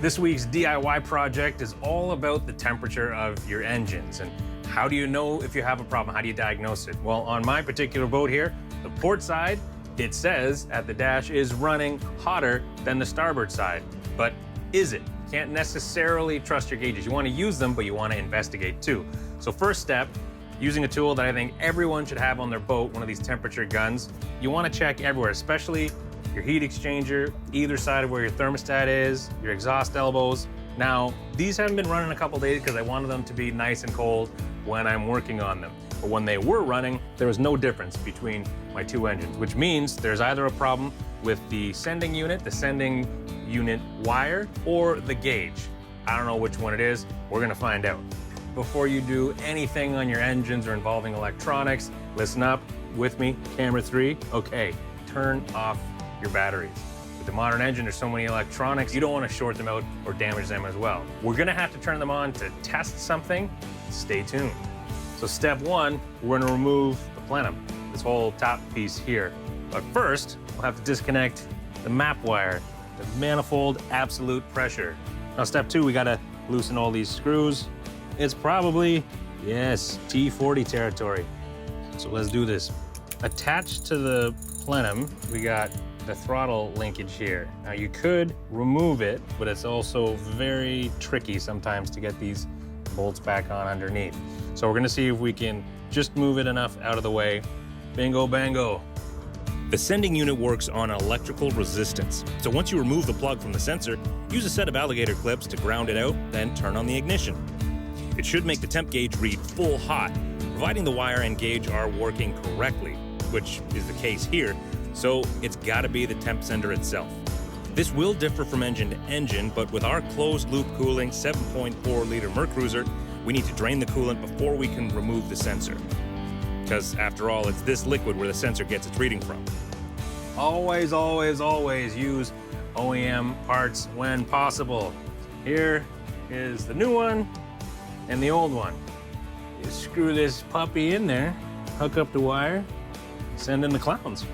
This week's DIY project is all about the temperature of your engines. And how do you know if you have a problem? How do you diagnose it? Well, on my particular boat here, the port side, it says at the dash is running hotter than the starboard side. But is it? Can't necessarily trust your gauges. You want to use them, but you want to investigate too. So first step, using a tool that I think everyone should have on their boat, one of these temperature guns, you want to check everywhere, especially your heat exchanger, either side of where your thermostat is, your exhaust elbows. Now, these haven't been running a couple days because I wanted them to be nice and cold when I'm working on them. But when they were running, there was no difference between my two engines, which means there's either a problem with the sending unit wire, or the gauge. I don't know which one it is. We're gonna find out. Before you do anything on your engines or involving electronics, listen up with me, camera 3. Okay, turn off your batteries. With the modern engine, there's so many electronics, you don't want to short them out or damage them as well. We're gonna have to turn them on to test something. Stay tuned. So step 1, we're gonna remove the plenum, this whole top piece here. But first, we'll have to disconnect the map wire, the manifold absolute pressure. Now step 2, we gotta loosen all these screws. It's probably, yes, T40 territory. So let's do this. Attached to the plenum, we got the throttle linkage here. Now you could remove it, but it's also very tricky sometimes to get these bolts back on underneath. So we're gonna see if we can just move it enough out of the way. Bingo, bango. The sending unit works on electrical resistance. So once you remove the plug from the sensor, use a set of alligator clips to ground it out, then turn on the ignition. It should make the temp gauge read full hot, providing the wire and gauge are working correctly, which is the case here. So it's gotta be the temp sender itself. This will differ from engine to engine, but with our closed loop cooling 7.4 liter Mercruiser, we need to drain the coolant before we can remove the sensor. Because after all, it's this liquid where the sensor gets its reading from. Always, always, always use OEM parts when possible. Here is the new one and the old one. You screw this puppy in there, hook up the wire, send in the clowns.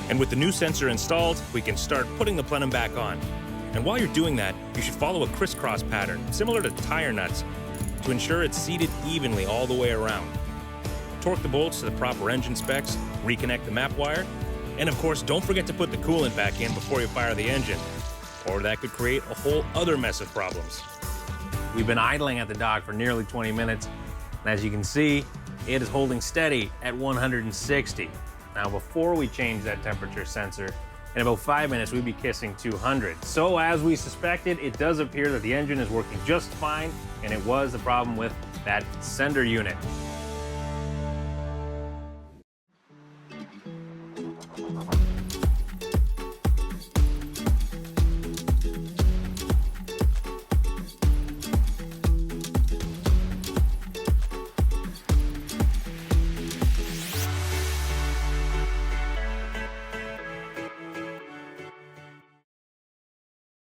And with the new sensor installed, we can start putting the plenum back on. And while you're doing that, you should follow a crisscross pattern, similar to tire nuts, to ensure it's seated evenly all the way around. Torque the bolts to the proper engine specs, reconnect the map wire, and of course, don't forget to put the coolant back in before you fire the engine, or that could create a whole other mess of problems. We've been idling at the dock for nearly 20 minutes, and as you can see, it is holding steady at 160. Now, before we change that temperature sensor, in about 5 minutes, we'd be kissing 200. So as we suspected, it does appear that the engine is working just fine, and it was the problem with that sender unit.